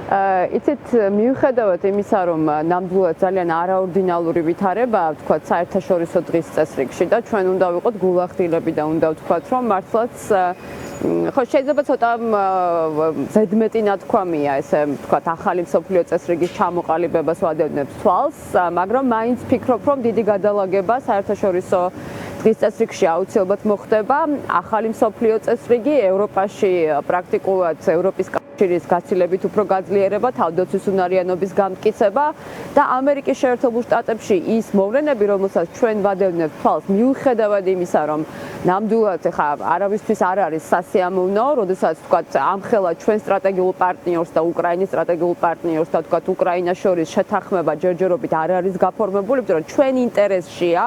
იცით, მიუხედავად იმისა, რომ ნამდვილად ძალიან არაორდინალური ვითარება, თქვათ, საერთაშორისო დღის წესრიგში და ჩვენ უნდა ვიყოთ გულახდილები და უნდა ვთქვათ, რომ მართლაც ხო შეიძლება ცოტა ზედმეტი ნათქვამია ესე ვთქვათ, ახალი მსოფლიო წესრიგის ჩამოყალიბებას ვადევნებს თვალს, მაგრამ მაინც ფიქრობ, რომ დიდი გადალაგება საერთაშორისო დღის წესრიგში აუცილებლად მოხდება. ახალი მსოფლიო წესრიგი ევროპაში პრაქტიკულად ევროპის კავშირის გაცილებით უფრო გაძლიერება, თავდაცვის უნარიანობის გამტკიცება და ამერიკის შეერთებულ შტატებში ის მოვლენები, რომელსაც ჩვენ ვადევნებთ თვალს, მიუხედავად იმისა, რომ ნამდვილად ხა არავისთვის არ არის სასიამოვნო, როდესაც თქვათ ამხელა ჩვენ სტრატეგიულ პარტნიორს და უკრაინის სტრატეგიულ პარტნიორს და თქვათ უკრაინას შორის შეთანხმება ჯერჯერობით არ არის გაფორმებული, იმიტომ რომ ჩვენ ინტერესშია,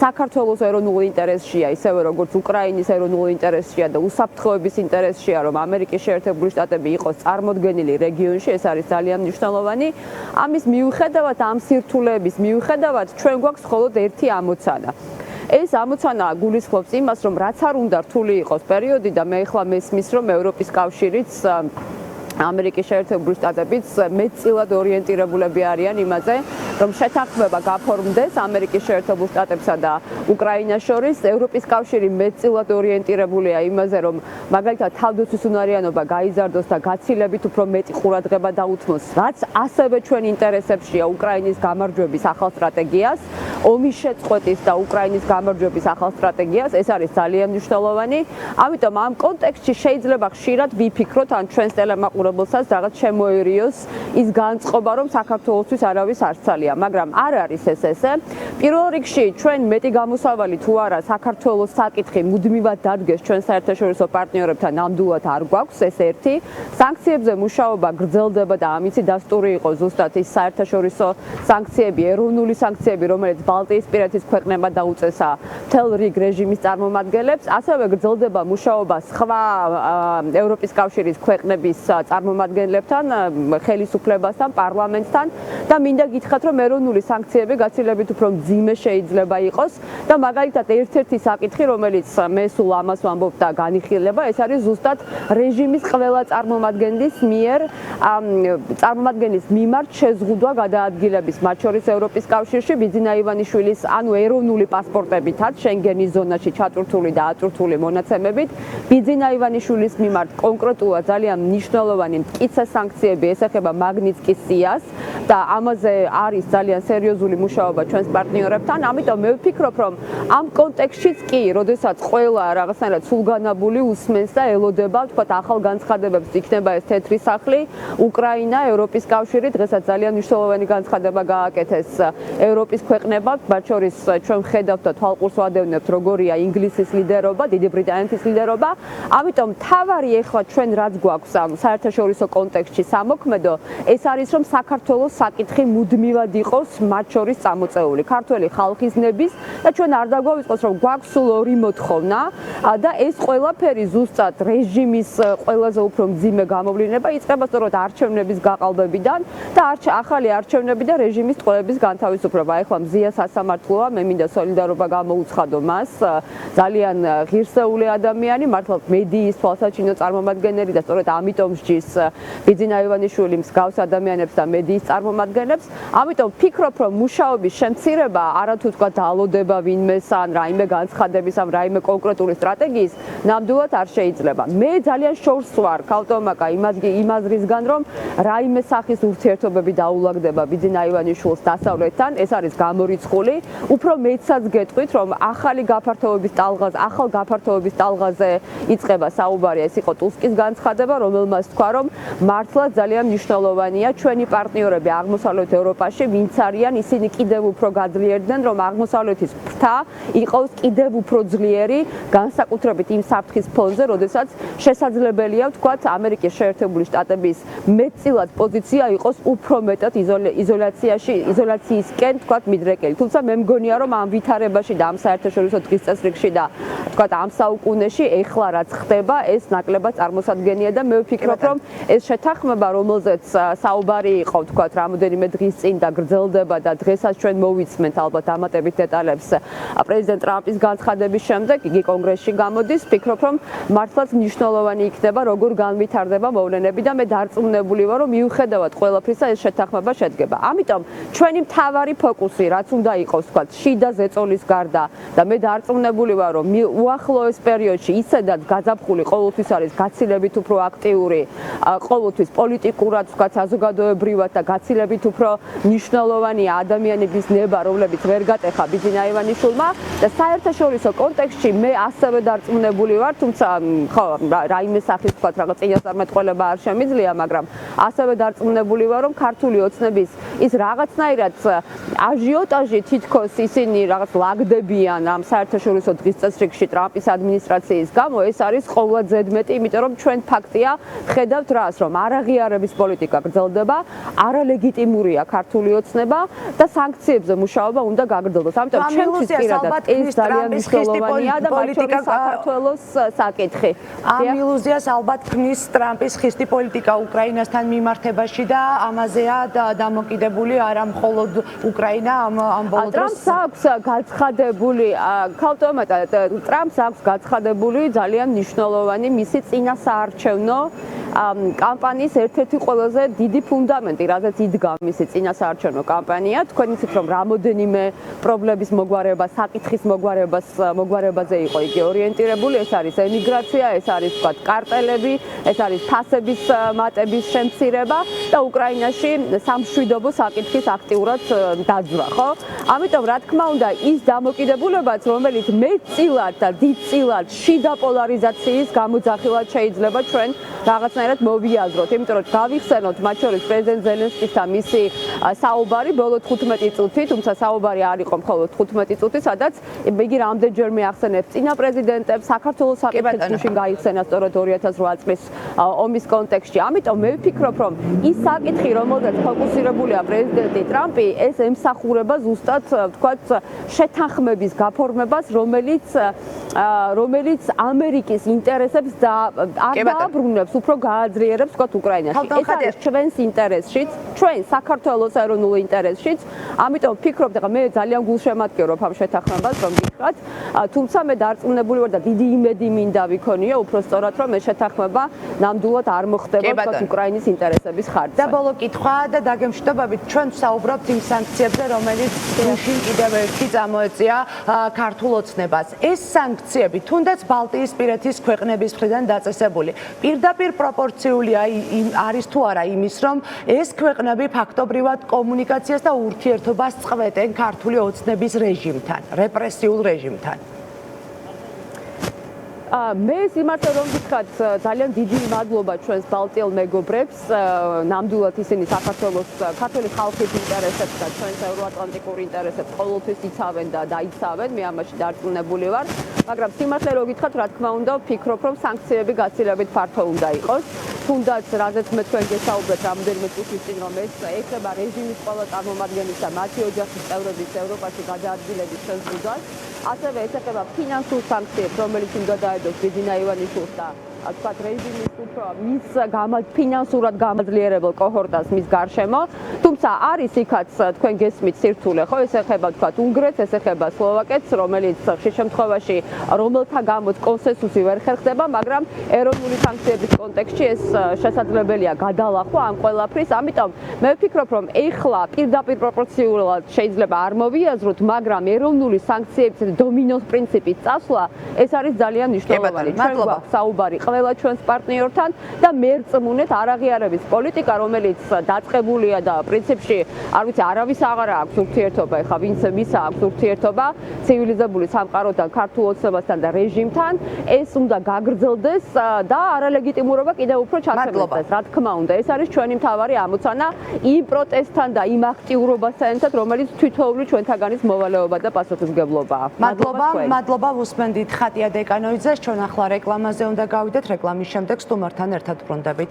საქართველოს ეროვნულ ინტერესშია, ისევე როგორც უკრაინის ეროვნულ ინტერესშია და უსაფრთხოების ინტერესშია, რომ ამერიკის შეერთებული შტატები იყოს წარმოდგენილი რეგიონში, ეს არის ძალიან მნიშვნელოვანი. ამის მიუხედავად, ამ სირთულეების მიუხედავად, ჩვენ გვაქვს მხოლოდ ერთი ამოცანა. ეს ამოცანა გულისხმობს იმას, რომ რაც არ უნდა რთული იყოს პერიოდი და მე ახლა მესმის, რომ ევროპის კავშირიც ამერიკის შეერთებული შტატებიც მეტწილად ორიენტირებულები არიან იმაზე, რომ შეთანხმება გაფორმდეს ამერიკის შეერთებულ შტატებსა და უკრაინას შორის. ევროპის კავშირი მეტწილად ორიენტირებულია იმაზე, რომ მაგალითად თავდაცვის უნარიანობა გაიზარდოს და გაცილებით უფრო მეტი ყურადღება დაუთმოს, რაც ასევე ჩვენ ინტერესებშია უკრაინის გამარჯვების ახალ სტრატეგიას, ომის შეწყვეტის და უკრაინის გამარჯვების ახალ სტრატეგიას. ეს არის ძალიან მნიშვნელოვანი. ამიტომ ამ კონტექსტში შეიძლება ხშირად ვიფიქროთ, ან ჩვენს ტელემაყურებელსაც რაღაც შემოერიოს ის განწყობა, რომ საქართველოსთვის არავის არ ცალია, მაგრამ არ არის ეს ესე. პირველ რიგში ჩვენ მეტი გამოსავალი თუ არა საქართველოს საკითხი მუდმივად დადგეს ჩვენ საერთაშორისო პარტნიორებთან ნამდვილად არ გვაქვს, ეს ერთი. სანქციებზე მუშაობა გრძელდება და ამიცი დასტური იყო ზუსტად ის საერთაშორისო სანქციები, ეროვნული სანქციები, რომელიც ბალტიისპირეთის ქვეყნებმა დაუწესა მთელ რიგ რეჟიმის წარმომადგენლებს, ასევე გრძელდება მუშაობა სხვა ევროპის კავშირის ქვეყნების წარმომადგენლებთან, ხელისუფლებასთან, პარლამენტთან და მინდა გითხრათ, რომ ეროვნული სანქციები გაცილებით უფრო მძიმე შეიძლება იყოს და მაგალითად ერთ-ერთი საკითხი, რომელიც მე სულ ამას ვამბობ და განიხილება, ეს არის ზუსტად რეჟიმის ყველა წარმომადგენლის მიმართ შეზღუდვა გადაადგილების, მათ შორის ევროპის კავშირში ბიძინა ივანიშვილის, ანუ ეროვნული პასპორტებითაც შენგენის ზონაში ჩატვირთული და ატვირთული მონაცემებით, ბიძინა ივანიშვილის მიმართ კონკრეტულად ძალიან მნიშვნელოვანი მტკიცე სანქციები ესახება მაგნიტსკის სიას და ამაზე არის ძალიან სერიოზული მუშაობა ჩვენს პარტნიორებთან. ამიტომ მე ვფიქრობ, რომ ამ კონტექსტშიც კი, როდესაც ყველა რაღაცნაირად სულგანაბული უსმენს და ელოდება, თქვათ, ახალ განცხადებებს, იქნება ეს თეთრი სახლი, უკრაინა, ევროპის კავშირი, დღესაც ძალიან მნიშვნელოვანი განცხადება გააკეთეს ევროპის ქვეყნებად, მათ შორის ჩვენ ვხედავთ და თვალყურს ვადევნებთ, როგორია ინგლისის ლიდერობა, დიდი ბრიტანეთის ლიდერობა. ამიტომ თავარი ეხლა ჩვენ რაც გვაქვს ამ საერთაშორისო კონტექსტში სამოქმედო, ეს არის, რომ საქართველოს საკითხი მუდმივად იყოს მათ შორის წამოწეული ქართველი ხალხის ნების და ჩვენ არ დაგვაუწყოს, რომ გვაქვს სულ ორი მოთხოვნა და ეს ყველაფერი ზუსტად რეჟიმის ყველაზე უფრო მძიმე გამოვლინება იწყება სწორედ არჩევნების გაყალბებიდან და ახალი არჩევნები და რეჟიმის ტყვეების განთავისუფლება. ეხლა მზია სასამართლოა, მე მინდა სოლიდარობა გამოუცხადო მას, ძალიან ღირსეული ადამიანი, მართლაც მედიის თვალსაჩინო წარმომადგენელი და სწორედ ამიტომ სჯის ბიძინა ივანიშვილი მსგავს ადამიანებს და მედიის წარმომადგენლებს. ამიტომ ვფიქრობ, რომ მუშაობის შემცირება არათუ თქვა დაალოდება ვინმეს ან რაიმე განცხადების ან რაიმე კონკრეტული სტრატეგიის ნამდვილად არ შეიძლება. მე ძალიან შორს ვარ ქავტომაკა იმ აზრისგან, რომ რაიმე სახის ურთიერთობები დაულაგდება ბიძინა ივანიშვილს დასავლეთთან, ეს არის გამორიცხული. უფრო მეცაც გეტყვით, რომ ახალ გაფართოების ტალღაზე იწყება საუბარი, ეს იყო ტუსკის განცხადება, რომელმაც თქვა, რომ მართლა ძალიან მნიშვნელოვანია ჩვენი პარტნიორები აღმოსავლეთ ევროპაში, ვინც არიან, ისინი კიდევ უფრო გაძლიერდნენ, რომ აღმოსავლეთის ფრთა იყოს კიდევ უფრო ძლიერი, განსაკუთრებით იმ საფრთხის ფონზე, როდესაც შესაძლებელია ვთქვათ, ამერიკის შეერთებული შტატების მეტწილად პოზიცია იყოს უფრო მეტად იზოლაციისკენ ვთქვათ მიდრეკილი. თუმცა მე მგონია, რომ ამ ვითარებაში და ამ საერთაშორისო დღის წესრიგში და ვთქვათ ამ საუკუნეში ეხლა რაც ხდება, ეს ნაკლებად წარმოსადგენია და მე ვფიქრობ, რომ ეს შეთანხმება, რომელზეც საუბარი იყო, ვთქვათ, რამოდენიმე დღის წინ და გრძელდება და დღესაც ჩვენ მოვიცმენთ ალბათ დამატებით დეტალებს პრეზიდენტ ტრამპის განცხადების შემდეგ, იგი კონგრესში გამოდის, ვფიქრობ, რომ მართლაც მნიშვნელოვანი იქნება, როგორ განვითარდება მოვლენები და მე დარწმუნებული ვარ, რომ მიუხედავად ყველაფრისა ეს შეთანხმება შედგება. ამიტომ ჩვენი მთავარი ფოკუსი, რაც უნდა იყოს, თქვა, შიდა ზეწოლის გარდა და მე დარწმუნებული ვარ, რომ უახლოეს პერიოდში ისედაც გაზაფხული ყოველთვის არის გაცილებით უფრო აქტიური, ყოველთვის პოლიტიკურად, თქვა, საზოგადოებრივად და გაცილებით უფრო მნიშვნელოვანია ადამიანების ნება, რომლებიც ვერ გატეხა ბიძინა ივანიშვილმა და საერთაშორისო კონტექსტში მე ასევე დარწმუნებული ვარ, თუმცა ხო, რაიმე სახის, თქვა, რაღაც წინასწარმეტყველება არ შემიძლია, მაგრამ ასევე დარწმუნებული ვარ, რომ ქართული ოცნების ის რაღაცნაირად აჟიოტაჟი თითქოს ისინი რაღაც ლაგდებიან ამ საერთაშორისო დღის წესრიგში ტრამპის ადმინისტრაციის გამო, ეს არის ყოვლა ზედმეტი, იმიტომ რომ ჩვენ ფაქტია ხედავთ რას, რომ არაღიარების პოლიტიკა გრძელდება, არალეგიტიმურია ქართული ოცნება და სანქციებზე მუშაობა უნდა გაგრძელდეს. ამიტომ ჩემთვის პირადად ეს ძალიან მნიშვნელოვანია და მათ შორის საქართველოს საკითხი. ამ ილუზიას ალბათ ქმნის ტრამპის ხისტი პოლიტიკა უკრაინასთან მიმართებაში და ამაზეა დამოკიდებული არა მხოლოდ უკრაინა ამ ბოლო დროს. ტრამპს აქვს გაცხადებული, ავტომატად ტრამპს აქვს გაცხადებული ძალიან მნიშვნელოვანი მისი წინასაარჩევნო კამპანიის ერთ-ერთი ყველაზე დიდი ფუნდამენტი, რადგან იდგა მისი წინასაარჩევნო კამპანია. თქვენ იცით, რომ რამოდენიმე პრობლემის მოგვარება, საკითხის მოგვარებაზე იყო იგი ორიენტირებული, ეს არის ემიგრაცია, ეს არის თქვა კარტელები, ეს არის ფასების მატების შემცირება და უკრაინაში სამშვიდობო საკითხის აქტიურად დაძვრა, ხო? ამიტომ რა თქმა უნდა, ის დამოკიდებულებაც, რომელიც მეტწილად და დიდწილად შიდა პოლარიზაციის გამოძახილად შეიძლება ჩვენ რაღაცნაირად მოვიაზროთ, იმიტომ რომ გავიხსენოთ მათ შორის პრეზიდენტ ზელენსკის და მისი საუბარი ბოლო 15 წუთი, თუმცა საუბარი არ იყო მხოლოდ 15 წუთი, სადაც იგი რამდენჯერმე ახსენებს წინა პრეზიდენტებს, საქართველოს საკითხებს გუშინ გაიხსენა სწორედ 2008 წლის ომის კონტექსტში. ამიტომ მე ვფიქრობ, რომ ის საკითხი, რომელზეც ფოკუსირებულია პრეზიდენტი ტრამპი, ეს ემსახურება ზუსტად, ვთქვათ, შეთანხმების გაფორმებას, რომელიც ამერიკის ინტერესებს არ დააბრუნებს, უფრო გააძლიერებს, ვთქვათ, უკრაინაში. ეს არის ჩვენს ინტერესშიც, ჩვენ საქართველოს ეროვნულ ინტერესშიც. ამიტომ ვფიქრობ, და მე ძალიან გულშემატკივრობ ამ შეთანხმებას, რომ გითხრათ, თუმცა მე დარწმუნებული ვარ და დიდი იმედი მინდა ვიქონიო, უფრო სწორად, რომ ეს შეთანხმება ნამდვილად არ მოხდება, ვთქვათ, უკრაინის ინტერესების ხარჯზე. და ბოლო კითხვა და დაგემშვიდობებით, ჩვენ ვსაუბრობთ იმ სანქციებზე, რომელიც გუშინ კიდევ ერთი წამოეწია ქართულ ოცნებას. ეს სანქციები, თუნდაც ბალტიისპირეთის ქვეყნების მხრიდან დაწესებული, პირდაპირ პროპორციულია არის თუ არა იმის, რომ ეს ქვეყნები ფაქტობრივად კომუნიკაციას და ურთიერთობას წყვეტენ ქართული ოცნების რეჟიმთან, რეპრესიულ რეჟიმთან. მე სიმართლე რომ ვთქვათ, ძალიან დიდი მადლობა ჩვენს ბალტიელ მეგობრებს, ნამდვილად ისინი საქართველოს ქართული ხალხის ინტერესებს და ჩვენს ევროატლანტიკურ ინტერესებს ყოველთვის იცავენ და დაიცავენ, მე ამაში დარწმუნებული ვარ, მაგრამ სიმართლე რომ ვთქვათ, რა თქმა უნდა, ვფიქრობ, რომ სანქციები გაცილებით ფართო უნდა იყოს. თუნდაც რაზეც მე თქვენ გესაუბრეთ რამდენიმე წუთის წინ, რომ ეს ეხება რეჟიმის ყველა წარმომადგენლის და მათი ოჯახის წევრების ევროპაში გადაადგილების შეზღუდვას. ასევე ეს ეხება ფინანსურ სანქციებს, რომელიც უნდა დაედოს ბიძინა ივანიშვილს და თქვათ რეჟიმის უფრო მის ფინანსურად გამაძლიერებელ კოჰორტას მის გარშემო. თუმცა არის იქაც თქვენ გესმით სირთულე, ხო, ეს ეხება თქვათ უნგრეთს, ეს ეხება სლოვაკეთს, რომელიც ხშირ შემთხვევაში რომელთა გამოც კონსენსუსი ვერ ხერხდება, მაგრამ ეროვნული სანქციების კონტექსტში ეს შესაძლებელია გადალახვა ამ ყველაფრის. ამიტომ მე ვფიქრობ, რომ ეხლა პირდაპირ პროპორციულად შეიძლება არ მოვიაზროთ, მაგრამ ეროვნული სანქციების დომინოს პრინციპის წასვლა ეს არის ძალიან მნიშვნელოვანი. ჩვენ გვაქვს საუბარი ყველა ჩვენს პარტნიორთან და მერწმუნეთ არაღიარების პოლიტიკა, რომელიც დაწყებულია და პრინციპში, არ ვიცი, არავის აღარ აქვს ურთიერთობა, ეხლა ვინც მის აქვს ურთიერთობა ცივილიზებული სამყაროდან, ქართულ ოცნებასთან და რეჟიმთან, ეს უნდა გაგრძელდეს და არალეგიტიმურობა კიდევ უფრო ჩაქცევდეს. რა თქმა უნდა, ეს არის ჩვენი მთავარი ამოცანა იმ პროტესტთან და იმ აქტიურობასთან ერთად, რომელიც თითოეული ჩვენთაგანის მოვალეობა და პასუხისმგებლობაა. მადლობა უსმენდით ხატია დეკანოიძეს, ჩვენ ახლა რეკლამაზე უნდა გავიდეთ, რეკლამის შემდეგ სტუმართან ერთად ბრუნდებით.